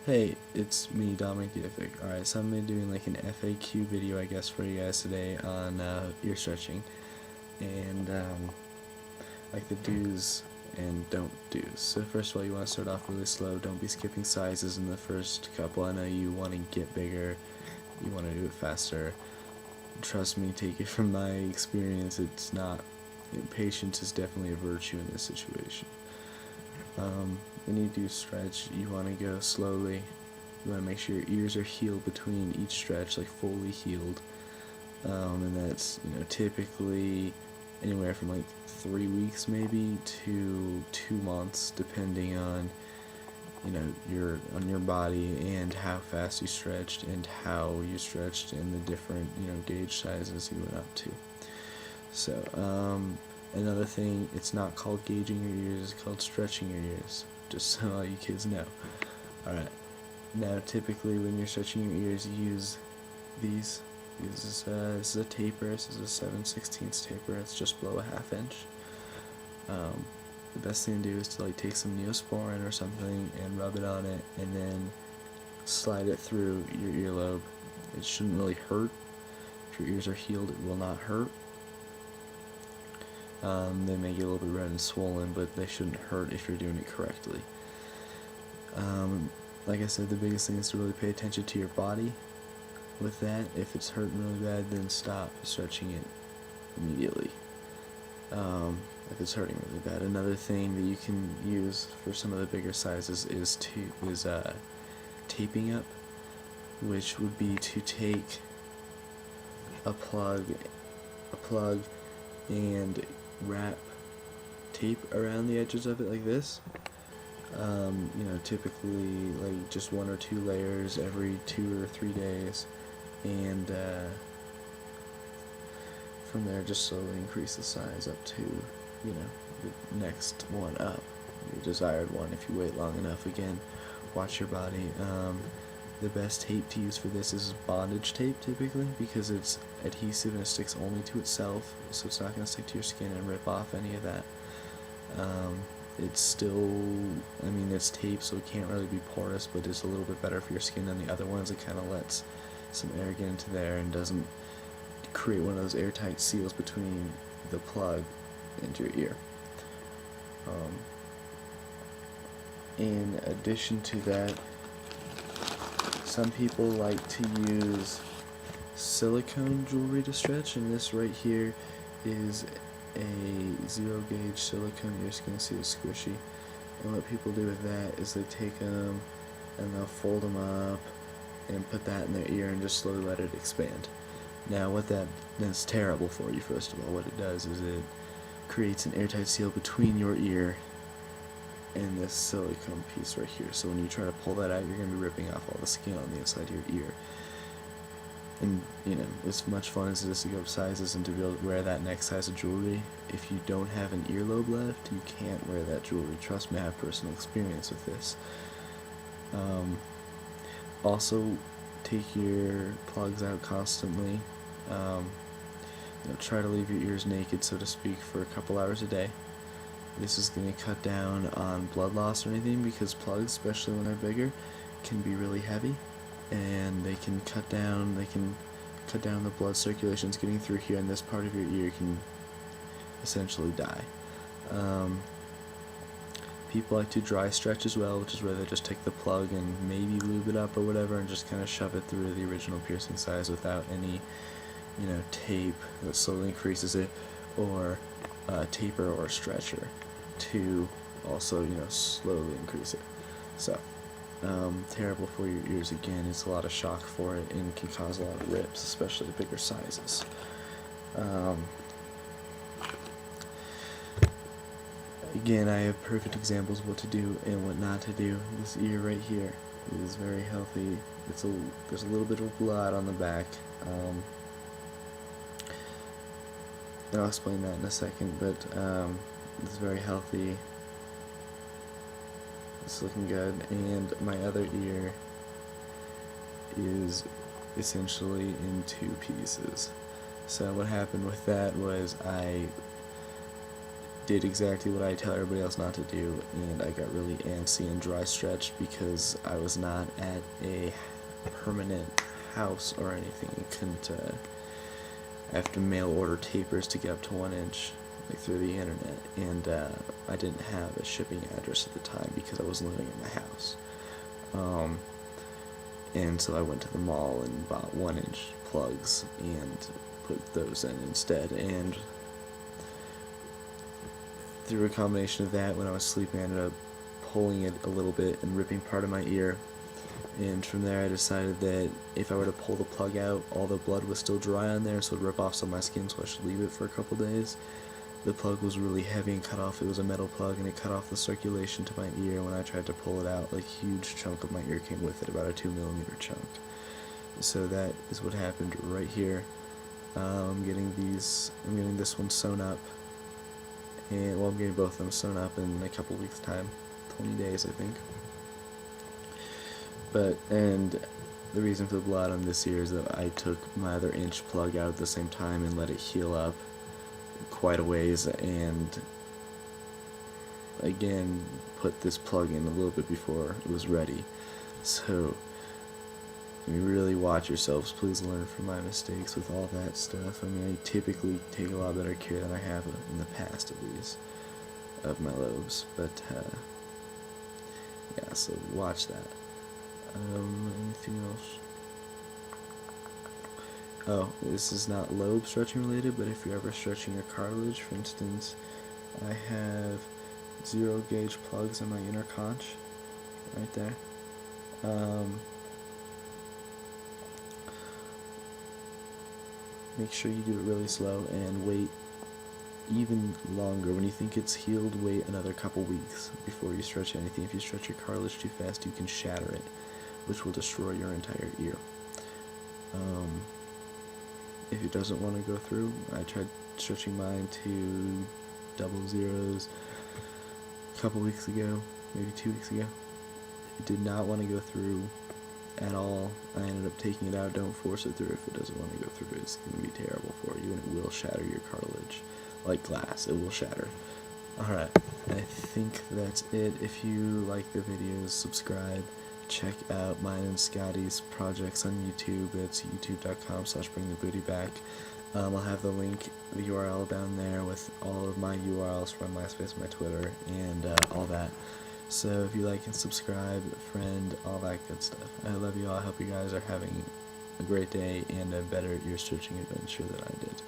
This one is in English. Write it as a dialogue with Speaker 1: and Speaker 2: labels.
Speaker 1: Hey, it's me, Dominic Yefik. Alright, so I'm gonna be doing like an FAQ video, I guess, for you guys today on ear stretching. And like the do's and don't do's. So first of all, you want to start off really slow. Don't be skipping sizes in the first couple. I know you want to get bigger, you want to do it faster. Trust me, take it from my experience, it's not. Patience is definitely a virtue in this situation. When you do stretch, you want to go slowly. You want to make sure your ears are healed between each stretch, like fully healed. And that's typically anywhere from like 3 weeks maybe to 2 months, depending on your body and how fast you stretched and how you stretched and the different gauge sizes you went up to. So another thing, it's not called gauging your ears, it's called stretching your ears, just so all you kids know. Alright, now typically when you're stretching your ears, you use these. This is a taper, this is a 7/16 taper, it's just below a ½ inch. The best thing to do is to like take some Neosporin or something and rub it on it and then slide it through your earlobe. It shouldn't really hurt. If your ears are healed, it will not hurt. They may get a little bit red and swollen, but they shouldn't hurt if you're doing it correctly. Like I said, the biggest thing is to really pay attention to your body with that. If it's hurting really bad, then stop stretching it immediately. If it's hurting really bad. Another thing that you can use for some of the bigger sizes is taping up, which would be to take a plug and wrap tape around the edges of it like this. Typically like just 1 or 2 layers every 2 or 3 days, and from there just slowly increase the size up to the next one up, your desired one, if you wait long enough. Again, watch your body. The best tape to use for this is bondage tape, typically, because it's adhesive and it sticks only to itself, so it's not going to stick to your skin and rip off any of that. It's still, it's tape, so it can't really be porous, but it's a little bit better for your skin than the other ones. It kind of lets some air get into there and doesn't create one of those airtight seals between the plug and your ear. In addition to that, some people like to use silicone jewelry to stretch, and this right here is a 0 gauge silicone. You're just going to see it's squishy. And what people do with that is they take them and they'll fold them up and put that in their ear and just slowly let it expand. Now that's terrible for you. First of all, what it does is it creates an airtight seal between your ear and this silicone piece right here. So when you try to pull that out, you're going to be ripping off all the skin on the inside of your ear. And as much fun as it is to go up sizes and to be able to wear that next size of jewelry, if you don't have an earlobe left, you can't wear that jewelry. Trust me, I have personal experience with this. Also, take your plugs out constantly. Try to leave your ears naked, so to speak, for a couple hours a day. This is going to cut down on blood loss or anything, because plugs, especially when they're bigger, can be really heavy, and they can cut down the blood circulations getting through here, and this part of your ear can essentially die. People like to dry stretch as well, which is where they just take the plug and maybe lube it up or whatever and just kind of shove it through the original piercing size without any tape that slowly increases it, or a taper or a stretcher to also slowly increase it. So terrible for your ears. Again, it's a lot of shock for it and can cause a lot of rips, especially the bigger sizes. Again, I have perfect examples of what to do and what not to do. This ear right here is very healthy. There's a little bit of blood on the back. I'll explain that in a second, but it's very healthy. It's looking good, and my other ear is essentially in 2 pieces. So what happened with that was I did exactly what I tell everybody else not to do, and I got really antsy and dry stretched because I was not at a permanent house or anything. I couldn't, I have to mail order tapers to get up to 1 inch, like through the internet, and I didn't have a shipping address at the time because I wasn't living in my house. And so I went to the mall and bought 1 inch plugs and put those in instead, and through a combination of that, when I was sleeping, I ended up pulling it a little bit and ripping part of my ear. And from there I decided that if I were to pull the plug out, all the blood was still dry on there, so it would rip off some of my skin, so I should leave it for a couple days. The plug was really heavy and cut off. It was a metal plug, and it cut off the circulation to my ear. When I tried to pull it out, like, a huge chunk of my ear came with it, about a 2mm chunk. So that is what happened right here. I'm getting this one sewn up, and well, I'm getting both of them sewn up in a couple weeks' time, 20 days, I think. And the reason for the blood on this ear is that I took my other inch plug out at the same time and let it heal up quite a ways, and again put this plug in a little bit before it was ready. So really watch yourselves. Please learn from my mistakes with all that stuff. I mean, I typically take a lot better care than I have in the past, at least, of my lobes. But yeah, so watch that. Anything else? Oh, this is not lobe stretching related, but if you're ever stretching your cartilage, for instance, I have 0 gauge plugs in my inner conch, right there. Make sure you do it really slow and wait even longer. When you think it's healed, wait another couple weeks before you stretch anything. If you stretch your cartilage too fast, you can shatter it, which will destroy your entire ear. If it doesn't want to go through, I tried stretching mine to 00s a couple weeks ago, maybe 2 weeks ago. It did not want to go through at all. I ended up taking it out. Don't force it through if it doesn't want to go through. It's going to be terrible for you, and it will shatter your cartilage. Like glass, it will shatter. Alright, I think that's it. If you like the videos, subscribe. Check out mine and Scotty's projects on YouTube. It's youtube.com/bringthebootyback. I'll have the link, the URL down there with all of my URLs from MySpace, my Twitter, and all that. So if you like and subscribe, friend, all that good stuff. I love you all. I hope you guys are having a great day and a better ear stretching adventure than I did.